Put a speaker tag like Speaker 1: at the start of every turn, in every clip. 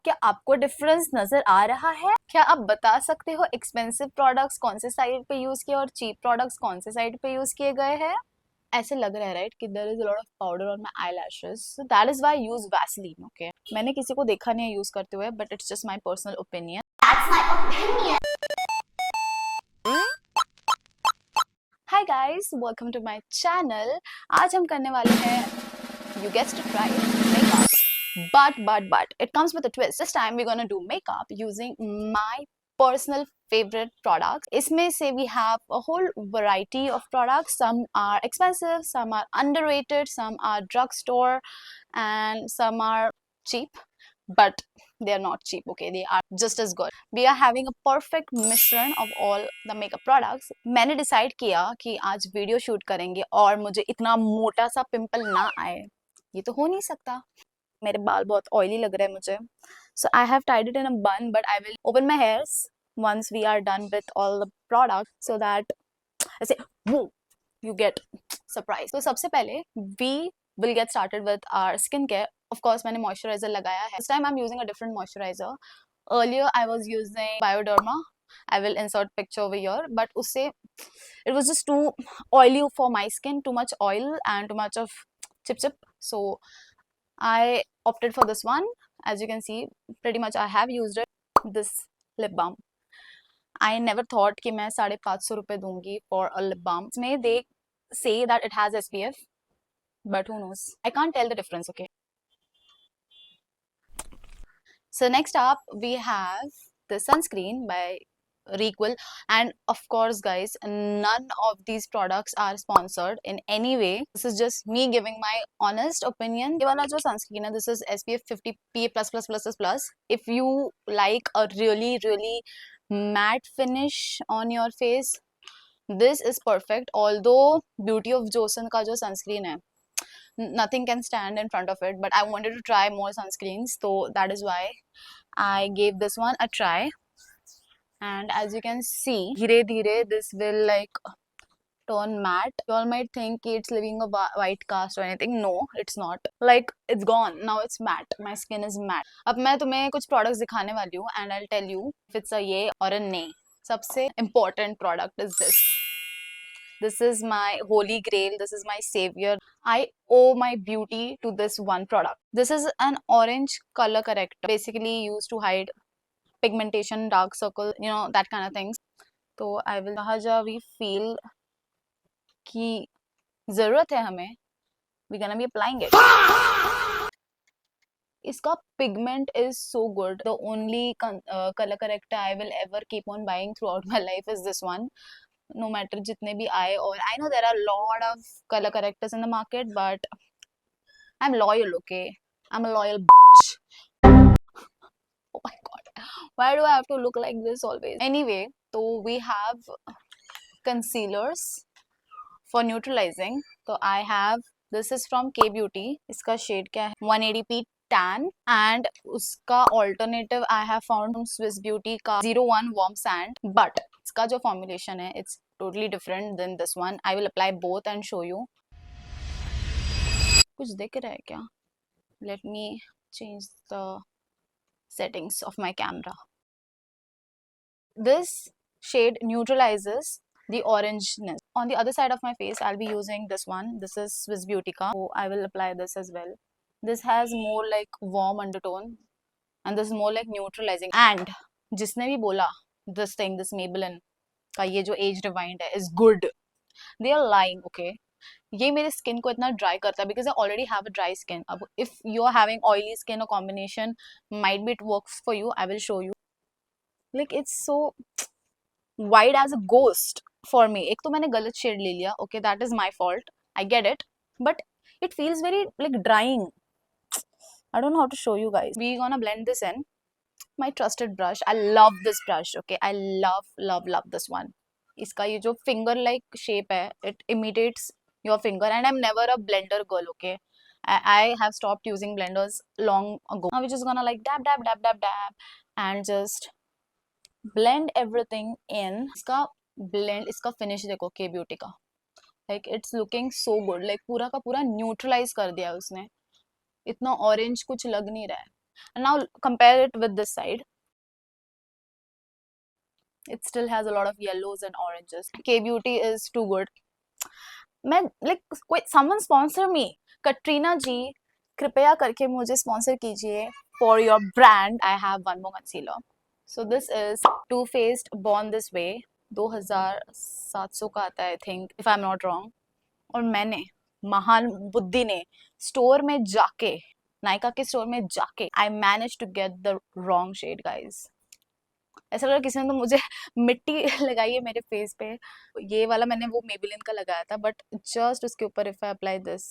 Speaker 1: क्या आपको डिफरेंस नजर आ रहा है? क्या आप बता सकते हो एक्सपेंसिव प्रोडक्ट्स कौन से साइड पे यूज किए और चीप प्रोडक्ट्स कौन से साइड पे यूज किए गए हैं? ऐसे लग रहा है राइट कि there is a lot of powder on my eyelashes, so that is why I use Vaseline. Okay, मैंने किसी को देखा नहीं है यूज करते हुए, but it's just my personal opinion. Hi guys, welcome to my channel. आज हम करने वाले हैं, you guessed it right, makeup. But it comes with a twist. This time we're gonna do makeup using my personal favorite products. इसमें से we have a whole variety of products. Some are expensive, some are underrated, some are drugstore, and some are cheap. But they are not cheap, okay? They are just as good. We are having a perfect mishran of all the makeup products. मैंने decide किया कि आज video shoot करेंगे और मुझे इतना मोटा सा पिंपल ना आए। ये तो हो नहीं सकता, मेरे बाल बहुत ऑयली लग रहे हैं मुझे। So I have tied it in a bun, but I will open my hairs once we are done with all the products so that ऐसे woo, you get surprise. तो सबसे पहले we will get started with our skin care. Of course मैंने moisturizer लगाया है. This time I'm using a different moisturizer. Earlier I was using Bioderma. I will insert picture over here, but उससे it was just too oily for my skin, too much oil and too much of chip. So I opted for this one. As you can see, pretty much I have used it. This lip balm. I never thought कि मैं 550 रुपए दूंगी for a lip balm. इसमें they say that it has SPF, but who knows? I can't tell the difference. Okay. So next up we have the sunscreen by Requel, and of course guys, none of these products are sponsored in any way. This is just me giving my honest opinion. ये वाला जो sunscreen है, this is SPF 50 PA+++++. If you like a really matte finish on your face, this is perfect. Although Beauty of Joseon का जो sunscreen है, nothing can stand in front of it, but I wanted to try more sunscreens, so that is why I gave this one a try. And as you can see, धीरे धीरे this will like turn matte. You all might think it's leaving a white cast or anything. No, it's not. Like it's gone. Now it's matte. My skin is matte. अब मैं तुम्हें कुछ products दिखाने वाली हूँ and I'll tell you if it's a ये or a नहीं. सबसे important product is this. This is my holy grail. This is my savior. I owe my beauty to this one product. This is an orange color corrector, basically used to hide pigmentation, dark circle, you know, that kind of things. तो I will जहाँ we feel कि जरूरत है हमें, we gonna be applying it. इसका pigment is so good. The only color corrector I will ever keep on buying throughout my life is this one. No matter जितने भी आए, और I know there are a lot of color correctors in the market, but I'm loyal, okay? I'm a loyal bitch. Oh my god, why do I have to look like this always? Anyway, so we have concealers for neutralizing. So I have, this is from K Beauty. इसका shade क्या है? 180p tan, and उसका alternative I have found from Swiss Beauty का 01 warm sand. But इसका जो formulation है, it's totally different than this one. I will apply both and show you. कुछ दिख रहा है क्या? Let me change the settings of my camera. This shade neutralizes the orangeness. On the other side of my face, I'll be using this one. This is Swiss Beauty ka. So I will apply this as well. This has more like warm undertone, and this is more like neutralizing. And जिसने भी बोला this thing, this Maybelline का ये जो age rewind है is good, they are lying, okay? ये मेरे skin को इतना ड्राई करता है because I already have a dry skin. अब if you are having oily skin, a combination might be it works for you. I will show you. Like it's so white as a ghost for me. एक तो मैंने गलत shade ले लिया, okay, that is my fault. I get it, but it feels very like drying. I don't know how to show you guys. We gonna blend this in. My trusted brush. I love this brush, okay. I love this one. इसका ये जो finger like shape है, it imitates your finger, and I'm never a blender girl, okay. I have stopped using blenders long ago. Now we're just gonna like dab and just blend everything in. इसका blend, इसका finish देखो K Beauty का, like it's looking so good. Like पूरा का पूरा neutralize कर दिया उसने. इतना orange कुछ लग नहीं रहा है. And now compare it with this side. It still has a lot of yellows and oranges. K Beauty is too good. मैं like कोई someone sponsor me. कटरीना जी कृपया करके मुझे sponsor कीजिए. For your brand, I have one more concealer. So this is Too Faced Born This Way. 2700 का आता है, I think, if I'm not wrong. और मैंने महान बुद्धि ने स्टोर में जाके, नायका के स्टोर में जाके, I managed to get the wrong shade, guys. ऐसा लगा किसी ने तो मुझे मिट्टी लगाई है मेरे फेस पे. ये वाला मैंने वो मेबेलिन का लगाया था, बट जस्ट उसके ऊपर if I apply this,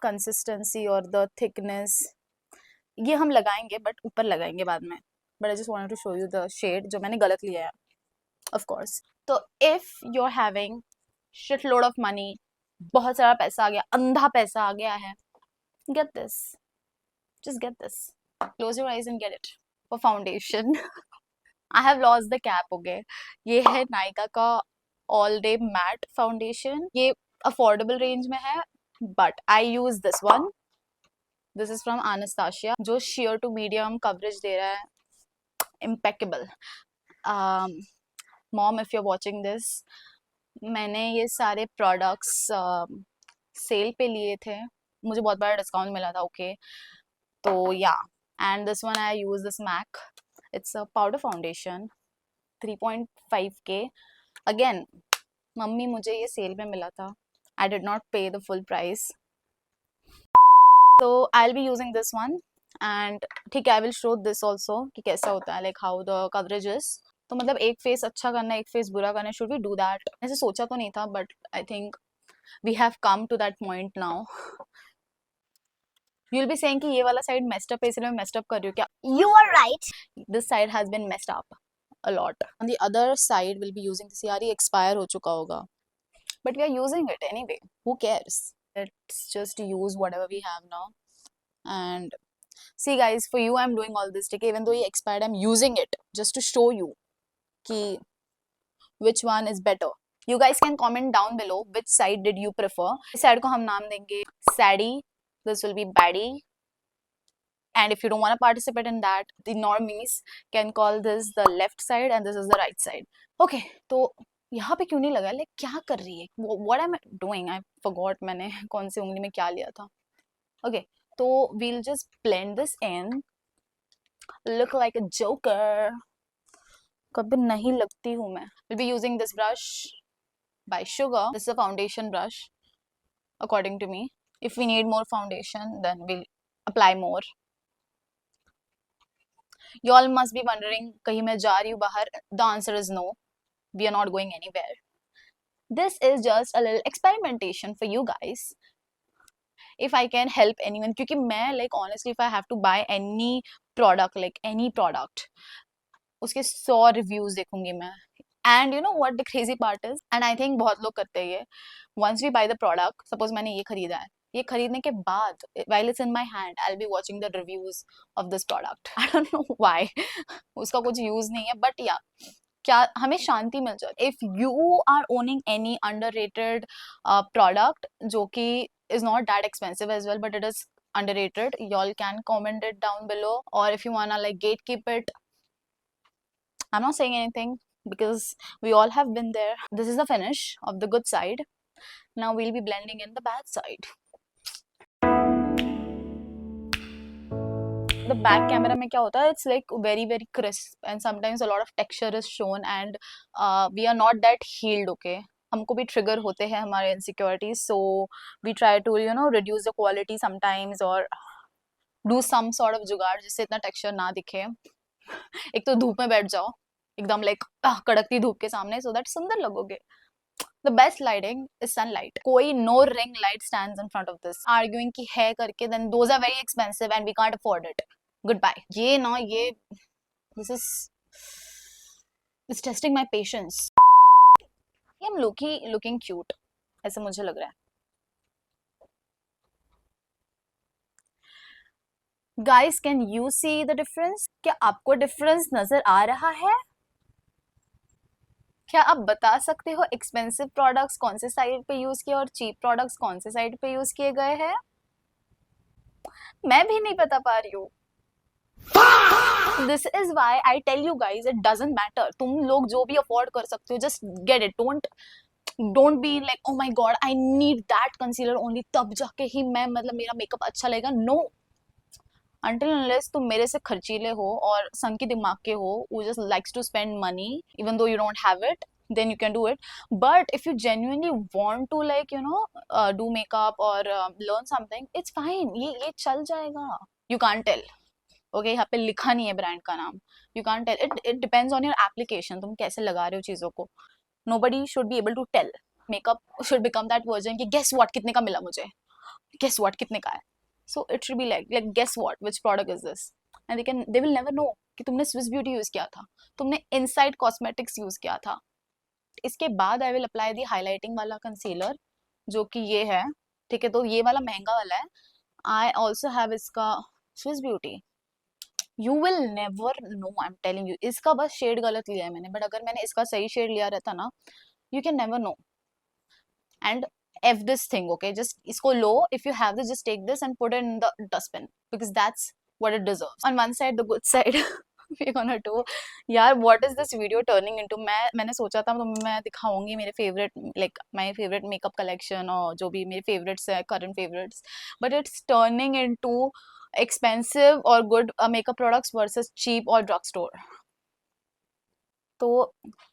Speaker 1: consistency और द थिकनेस, ये हम लगाएंगे बट ऊपर लगाएंगे बाद में. But I just wanted to show you the shade जो मैंने गलत लिया है, ऑफ कोर्स. तो if you are having shit load of money, बहुत सारा पैसा आ गया, अंधा पैसा आ गया है, get this, just get this, close your eyes and get it. For foundation, I have lost the cap. Okay, ये है नायका का all day matte foundation. ये affordable range में है, but I use this one. This is from Anastasia, जो sheer to medium coverage दे रहा है, impeccable. Mom, if you're watching this, मैंने ये सारे products सेल पे लिए थे, मुझे बहुत बड़ा डिस्काउंट मिला था. ओके, तो या, and this one I use this MAC. It's a powder foundation, 3.5K. Again, mummy मुझे ये सेल में मिला था. आई डिड नॉट पे द फुल प्राइस. तो I will be using this one, and ठीक है, I will show this also कि कैसा होता है, like how the coverage is. तो मतलब एक फेस अच्छा करना, एक फेस बुरा करना, शुड वी डू दैट? ऐसे सोचा तो नहीं था, but I think we have come to that point now. You'll be saying कि ये वाला side messed up है, इसलिए मैं messed up कर रही हूँ क्या? You are right. This side has been messed up a lot. On the other side, we'll be using this. यार ये expire हो चुका होगा, but we are using it anyway. Who cares? Let's just use whatever we have now. And see, guys, for you, I'm doing all this. Okay, even though ये expired, I'm using it just to show you कि which one is better. You guys can comment down below which side did you prefer. इस side को हम नाम देंगे Sadie. This will be Baddie. And if you don't want to participate in that, the normies can call this the left side and this is the right side. Okay, तो यहाँ पे क्यों नहीं लगा? like क्या कर रही है? What am I doing? I forgot मैंने कौन सी उंगली में क्या लिया था. Okay, तो we'll just blend this in. Look like a joker. कभी नहीं लगती हूँ मैं. We'll be using this brush by Sugar. This is a foundation brush, according to me. If we need more foundation, then we'll apply more. You all must be wondering, कहीं मैं जा रही हूँ बाहर? The answer is no. We are not going anywhere. This is just a little experimentation for you guys. If I can help anyone, क्योंकि मैं like honestly, if I have to buy any product, like any product, उसके 100 reviews देखूंगी मैं. And you know what the crazy part is? And I think बहुत लोग करते हैं ये. Once we buy the product, suppose मैंने ये खरीदा है, ये खरीदने के बाद, while it's in my hand, I'll be watching the reviews of this product. I don't know why. उसका कुछ use नहीं है, but yeah, क्या हमें शांति मिल जाती है. If you are owning any underrated product जो कि is not that expensive as well, but it is underrated, y'all can comment it down below. Or if you wanna like gatekeep it, I'm not saying anything because we all have been there. This is the finish of the good side. Now we'll be blending in the bad side. The back camera में क्या होता है? It's like very crisp and sometimes a lot of texture is shown and we are not that healed. Okay, हमको भी trigger होते हैं हमारे insecurities, so we try to reduce the quality sometimes or do some sort of जुगाड़ जिससे इतना texture ना दिखे. एक तो धूप में बैठ जाओ एकदम लाइक कड़कती धूप के सामने, so that सुंदर लगोगे. The best lighting is sunlight. कोई no ring light stands in front of this. Arguing कि है करके, then those are very expensive and we can't afford it. Goodbye. ये ना ये this is it's testing my patience. I'm looking cute. ऐसे मुझे लग रहा है. Guys, can you see the difference? क्या आपको difference नजर आ रहा है? क्या आप बता सकते हो एक्सपेंसिव प्रोडक्ट्स कौन से साइड पे यूज किए और चीप प्रोडक्ट्स कौन से साइड पे यूज किए गए हैं? मैं भी नहीं बता पा रही हूँ. This is why I tell you guys, it doesn't matter. तुम लोग जो भी afford कर सकते हो, just get it. Don't be like, oh my god, I need that concealer only. तब जाके ही मैं मतलब मेरा मेकअप अच्छा लगेगा. No, until unless तुम मेरे से खर्चीले हो और संकी दिमाग के हो, who just likes to spend money even though you don't have it, then you can do it. But if you genuinely want to like do makeup or learn something, it's fine. ये चल जाएगा. You can't tell. Okay यहाँ पे लिखा नहीं है brand का नाम. You can't tell. It depends on your application, तुम कैसे लगा रहे हो चीजों को. Nobody should be able to tell. Makeup should become that version कि गेस व्हाट कितने का मिला मुझे, गेस व्हाट कितने का है. So it should be like guess what which product is this, and they will never know कि तुमने स्विस ब्यूटी यूज किया था, तुमने इनसाइड कॉस्मेटिक्स यूज किया था. इसके बाद I will apply the highlighting वाला कंसीलर जो कि ये है. ठीक है, तो ये वाला महंगा वाला है. आई ऑल्सो हैव इसका Swiss beauty. You will never no, I am telling you. इसका बस शेड गलत लिया है मैंने, बट अगर मैंने इसका सही शेड लिया रहता ना, you can never know. And f this thing, okay, just इसको लो. if you have this, just take this and put it in the dustbin because that's what it deserves. On one side, the good side, we're gonna do. यार what is this video turning into? मैंने सोचा था तो मैं दिखाऊंगी मेरे favourite like my favorite makeup collection और जो भी मेरे favorites है, current favorites, but it's turning into expensive or good makeup products versus cheap or drugstore. तो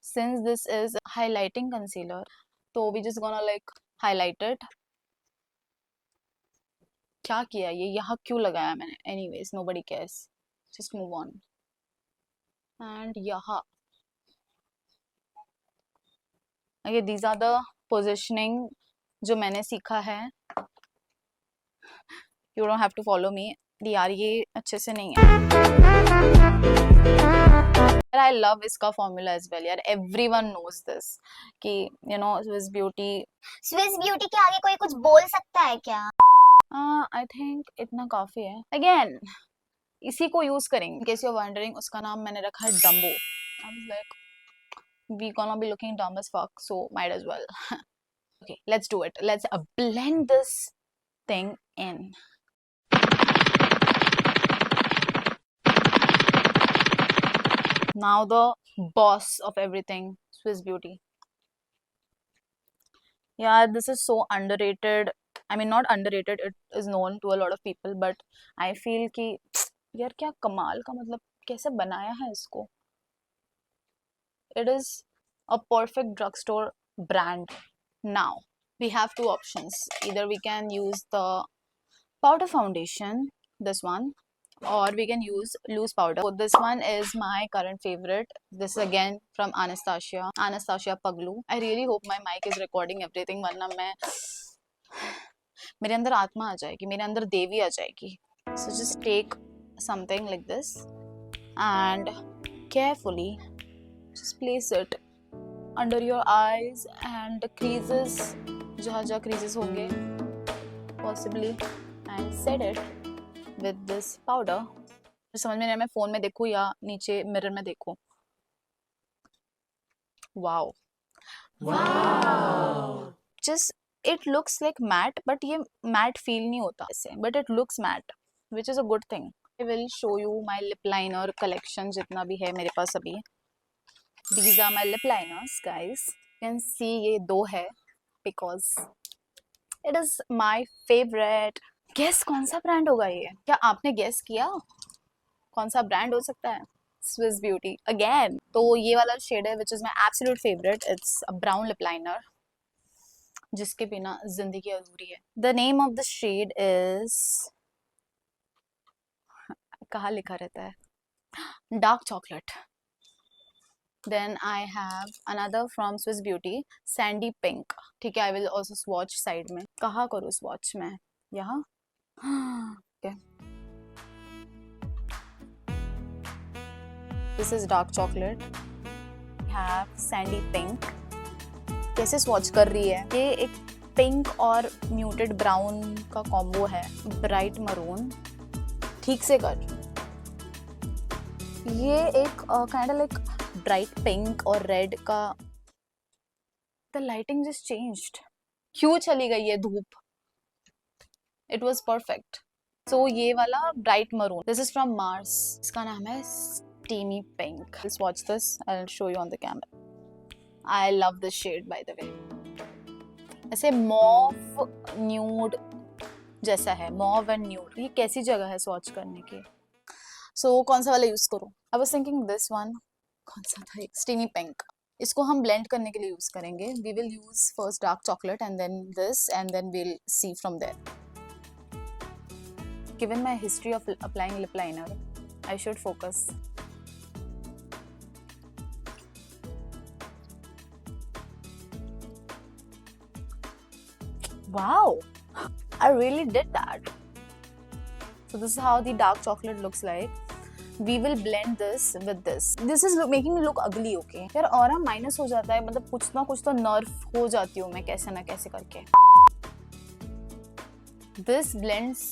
Speaker 1: since this is highlighting concealer, तो we just gonna like highlight it. क्या किया ये, यहाँ क्यों लगाया मैंने? anyways, nobody cares, just move on. and यहाँ okay, these are the positioning जो मैंने सीखा है. you don't have to follow me. यार ये अच्छे से नहीं है. I love इसका formula as well यार. everyone knows this कि you know Swiss Beauty
Speaker 2: के आगे कोई कुछ बोल सकता है क्या?
Speaker 1: I think इतना काफी है. again इसी को यूज करेंगे. in case you're wondering, उसका नाम मैंने रखा है Dumbo. I was like, we gonna be looking dumb as fuck, so might as well. okay, let's do it. Let's blend this thing in. Now the boss of everything, Swiss Beauty. Yeah, this is so underrated. I mean, not underrated, it is known to a lot of people, but I feel कि यार क्या कमाल का, मतलब कैसे बनाया है इसको. It is a perfect drugstore brand. Now we have two options. Either we can use the powder foundation, this one, or we can use loose powder. So this one is my current favorite. This is again from Anastasia Paglu. I really hope my mic is recording everything, वरना मैं मेरे अंदर आत्मा आ जाएगी, मेरे अंदर देवी आ जाएगी. So just take something like this and carefully just place it under your eyes and the creases, जहाँ creases होंगे possibly, and set it with this powder. समझ में नहीं, मैं फोन में देखूं या नीचे मिरर में देखूं. wow just it looks like matte, but ये matte feel नहीं होता ऐसे, but it looks matte, which is a good thing. I will show you my lip liner collection जितना भी है मेरे पास अभी. These are my lip liners, guys. You can see ये दो है because it is my favorite. Guess कौन सा ब्रांड होगा ये? क्या आपने guess किया कौन सा ब्रांड हो सकता है? Swiss Beauty again. तो ये वाला शेड है which is my absolute favorite. It's a brown lip liner जिसके बिना जिंदगी अधूरी है. The name of the shade is, कहाँ लिखा रहता है? Dark chocolate. Then I have another from Swiss Beauty, Sandy Pink. ठीक है, I will also swatch side में. कहाँ करूँ swatch में? यहाँ? Okay. This is dark chocolate. We have Sandy Pink. कैसे swatch कर रही है? ये एक पिंक और म्यूटेड ब्राउन का कॉम्बो है. Bright maroon. ठीक से कर. ये एक kind of like bright pink और रेड का. The lighting just changed. क्यों चली गई है धूप? It was perfect. So ये वाला bright maroon. This is from Mars. इसका नाम है Steamy Pink. Let's watch this. I'll show you on the camera. I love this shade by the way. ऐसे mauve nude जैसा है, mauve and nude. ये कैसी जगह है swatch करने की? So कौन सा वाला use करूँ? I was thinking this one. कौन सा था? Steamy Pink. इसको हम blend करने के लिए use करेंगे. We will use first dark chocolate and then this and then we'll see from there. Given my history of applying lip liner, I should focus. Wow, I really did that. So this is how the dark chocolate looks like. We will blend this with this. This is making me look ugly, okay? यार aura minus हो जाता है, मतलब कुछ ना कुछ तो nerve हो जाती हूँ मैं कैसे ना कैसे करके. This blends.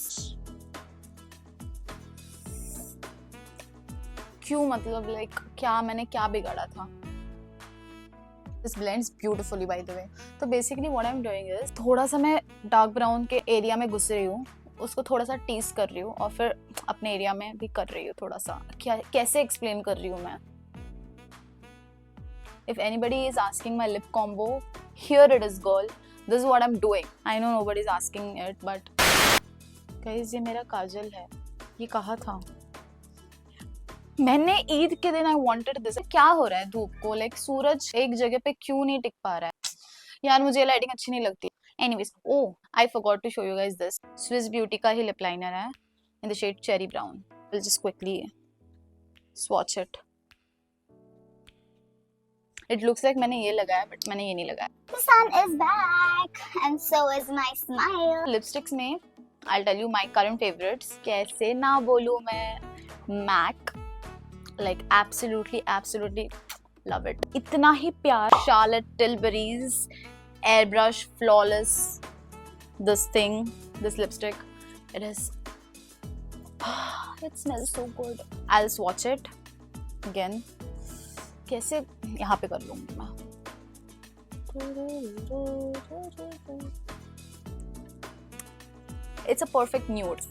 Speaker 1: क्यों मतलब like क्या मैंने क्या बिगाड़ा था? This blends beautifully by the way. तो basically what I'm doing is थोड़ा सा मैं dark brown के एरिया में घुस रही हूँ, उसको थोड़ा सा टीज कर रही हूँ और फिर अपने एरिया में भी कर रही हूँ थोड़ा सा. क्या कैसे एक्सप्लेन कर रही हूँ मैं? If anybody is asking my lip combo, here it is girl. This is what I'm doing. I know nobody is asking it, but guys ये मेरा काजल है. ये कहाँ था? मैंने ईद के दिन I wanted this. क्या हो रहा है धूप को? Like सूरज एक जगह पे क्यों नहीं टिक पा रहा है? यार मुझे ये लाइटिंग अच्छी नहीं लगती. Anyways, oh, I forgot to show you guys this. Swiss Beauty का ही lip liner है in the shade Cherry Brown. We'll just quickly swatch it. It looks like मैंने ये लगाया, but मैंने ये नहीं लगाया.
Speaker 2: The sun is back and so is my smile.
Speaker 1: Lipsticks में I'll tell you my current favorites. कैसे ना बोलूँ मैं? MAC. Like absolutely love it. इतना ही प्यार. Charlotte Tilbury's Airbrush Flawless. This thing, this lipstick, it is. It smells so good. I'll swatch it again. कैसे यहाँ पे कर लूँगी मैं? It's a perfect nude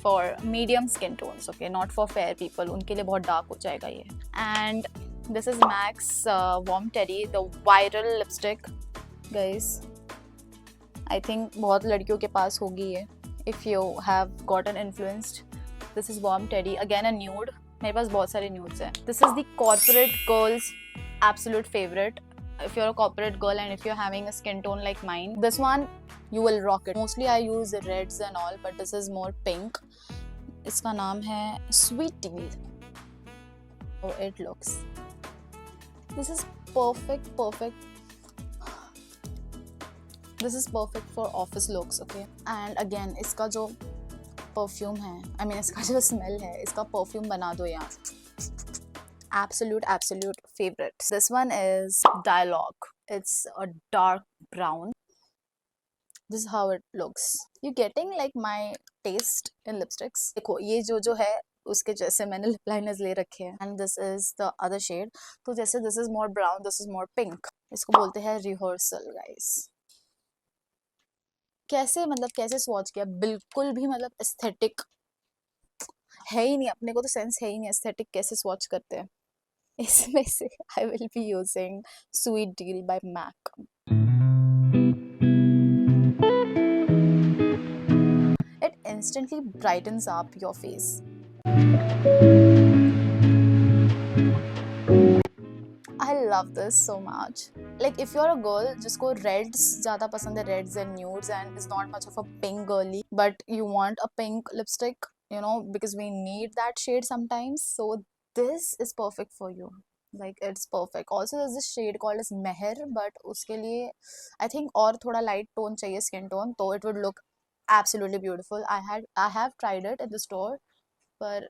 Speaker 1: for medium skin tones, okay, not for fair people. उनके लिए बहुत dark हो जाएगा ये. And this is MAC's Warm Teddy, the viral lipstick, guys. I think बहुत लड़कियों के पास होगी ये. If you have gotten influenced, this is Warm Teddy. Again a nude. मेरे पास बहुत सारे nudes हैं. This is the corporate girl's absolute favorite. If you're a corporate girl and if you're having a skin tone like mine, this one you will rock it. Mostly I use reds and all, but this is more pink. इसका नाम है Sweet Teal. Oh, it looks. This is perfect. This is perfect for office looks, okay? And again, इसका जो perfume है, I mean इसका जो smell है, इसका perfume बना दो यार. Absolute favorite. This one is Dialogue. It's a dark brown. This is how it looks. You getting like my taste in lipsticks? देखो ये जो है उसके जैसे मैंने lip liners ले रखे हैं. And this is the other shade. तो जैसे this is more brown, this is more pink. इसको बोलते हैं rehearsal, guys. कैसे मतलब कैसे swatch किया? बिल्कुल भी मतलब aesthetic है ही नहीं. अपने को तो sense है ही नहीं aesthetic कैसे swatch करते हैं. इसमें से I will be using Sweet Deal by MAC. It instantly brightens up your face. I love this so much. Like if you're a girl जिसको reds ज़्यादा पसंद है, reds and nudes, and is not much of a pink girly, but you want a pink lipstick, you know, because we need that shade sometimes. So this is perfect for you. Like it's perfect. Also there's this shade called as Meher, but उसके लिए I think और थोड़ा light tone चाहिए skin tone, तो it would look absolutely beautiful. I have tried it in the store, पर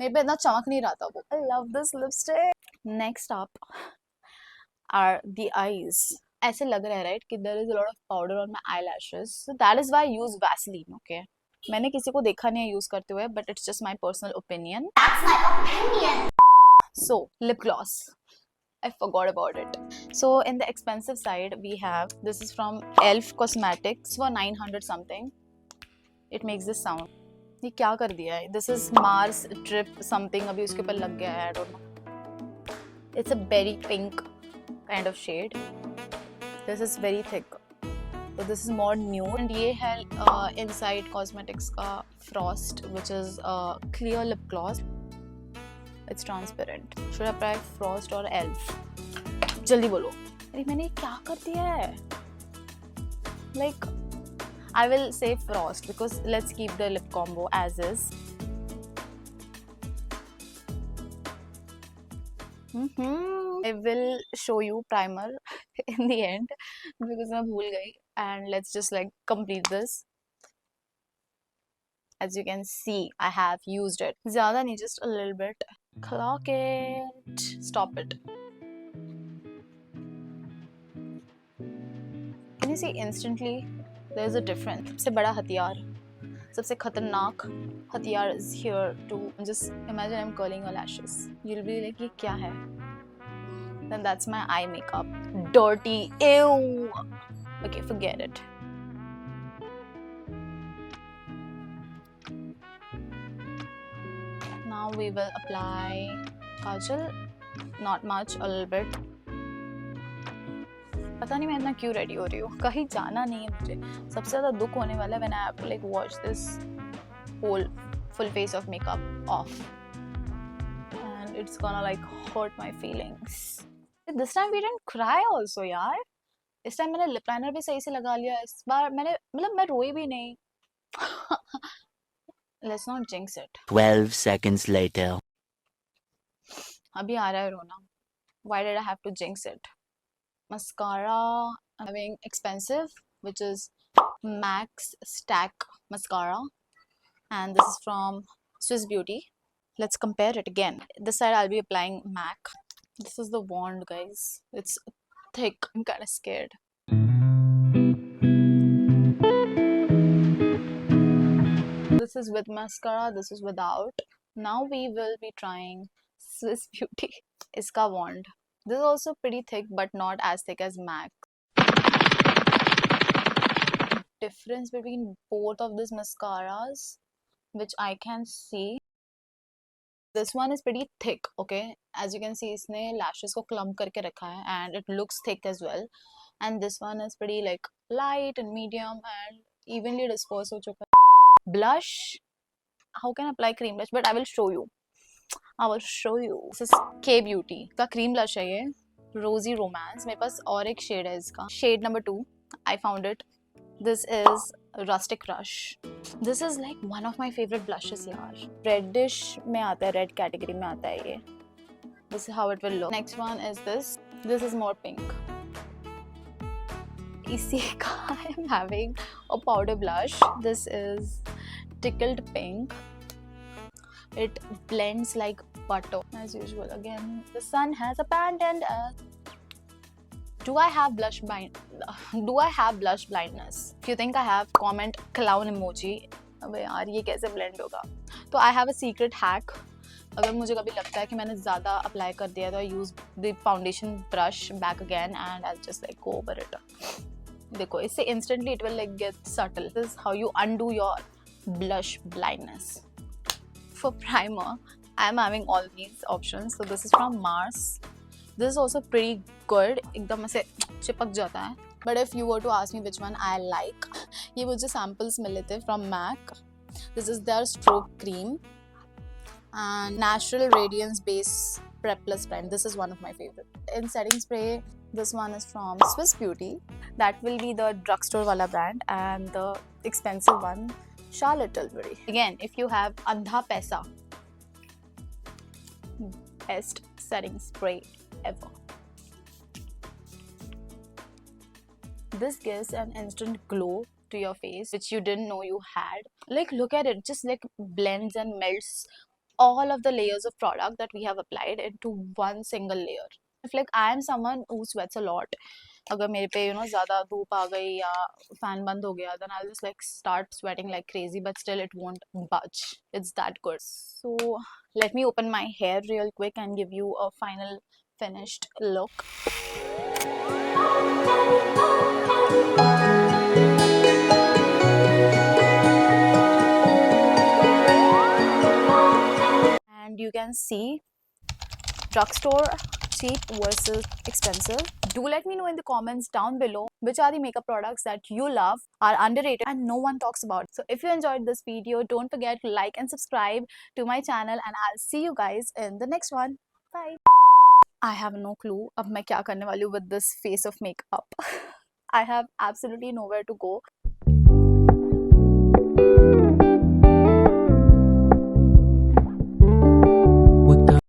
Speaker 1: मेरे पे इतना चमक नहीं रहा था वो. I love this lipstick. Next up are the eyes. ऐसे लग रहा है right कि there is a lot of powder on my eyelashes. So that is why I use Vaseline, okay? मैंने किसी को देखा नहीं है use करते हुए, but it's just my personal opinion.
Speaker 2: That's my opinion.
Speaker 1: So lip gloss. I forgot about it. So in the expensive side we have, this is from Elf Cosmetics for 900 something. It makes this sound. ये क्या कर दिया है? This is Mars Drip something. अभी उसके ऊपर लग गया है. I don't know. It's a berry pink kind of shade. This is very thick. So this is more nude. And ये है Inside Cosmetics का Frost, which is a clear lip gloss. It's transparent. Should I apply Frost or Elf? जल्दी बोलो. अरे मैंने क्या कर दिया है? Like, I will say Frost because let's keep the lip combo as is. I will show you primer in the end because मैं भूल गई. And let's just like complete this. As you can see, I have used it. ज़्यादा नहीं, just a little bit. Clock it. Stop it. Can you see instantly? There is a difference. सबसे बड़ा हथियार, सबसे खतरनाक हथियार is here to just imagine I'm curling your lashes. You'll be like, ये क्या है? Then that's my eye makeup. Dirty. Ew. Okay, forget it. Now we will apply kajal. Not much, a little bit. पता नहीं मैं इतना क्यों ready हो रही हूँ. कहीं जाना नहीं है मुझे. सबसे ज़्यादा दुख होने वाला है when I have to like watch this whole full face of makeup off, and it's gonna like hurt my feelings. This time we didn't cry also यार. इस टाइम मैंने लिप लाइनर भी सही से लगा लिया. इस बार मैंने मतलब मैं रोई भी नहीं. Let's not jinx it.
Speaker 3: 12 seconds later.
Speaker 1: अभी आ रहा है रोना. Why did I have to jinx it? Mascara, I'm having expensive, which is Max Stack Mascara, and this is from Swiss Beauty. Let's compare it again. This side I'll be applying MAC. This is the wand, guys. It's thick. I'm kind of scared. This is with mascara, this is without. Now we will be trying Swiss Beauty. Iska wand. This is also pretty thick, but not as thick as MAC. Difference between both of these mascaras, which I can see. This one is pretty thick, okay? As you can see, इसने lashes को clump करके रखा है, and it looks thick as well. And this one is pretty like light and medium and evenly dispersed हो चुका है. Blush. How can I apply cream blush? But I will show you. I will show you. This is K Beauty का cream blush है ये. Rosy Romance. मेरे पास और एक shade है इसका. Shade number 2. I found it. This is Rustic Rush. This is like one of my favorite blushes यार. Reddish में आता है, red category में आता है ये. This is how it will look. Next one is this. This is more pink. इसी का I am having a powder blush. This is Tickled Pink. It blends like butter as usual. Again, the sun has abandoned us. Do I have blush blindness? If you think I have, comment clown emoji. अबे यार ये कैसे blend होगा? तो I have a secret hack. अगर मुझे कभी लगता है कि मैंने ज़्यादा अप्लाई कर दिया तो I use the foundation brush back again and I'll just like go over it. देखो इससे instantly it will like get subtle. This is how you undo your blush blindness. For primer, I am having all these options. So this is from Mars. This is also pretty good. एकदम ऐसे चिपक जाता है. But if you were to ask me which one I like, ये मुझे samples मिले थे from MAC. This is their Stroke Cream and Natural Radiance Base Prep Plus Prime. This is one of my favorite. In setting spray, this one is from Swiss Beauty. That will be the drugstore wala brand, and the expensive one, Charlotte Tilbury. Again, if you have Andha Paisa, best setting spray ever. This gives an instant glow to your face which you didn't know you had. Like look at it, just like blends and melts all of the layers of product that we have applied into one single layer. If like I am someone who sweats a lot, अगर मेरे पे ज़्यादा धूप आ गई या fan बंद हो गया, then I'll just like start sweating like crazy, but still it won't budge. It's that good. So let me open my hair real quick and give you a final finished look. you can see drugstore cheap versus expensive. Do let me know in the comments down below which are the makeup products that you love, are underrated and no one talks about. So if you enjoyed this video, don't forget to like and subscribe to my channel, and I'll see you guys in the next one. Bye. I have no clue अब मैं क्या करने वाली हूँ with this face of makeup. I have absolutely nowhere to go.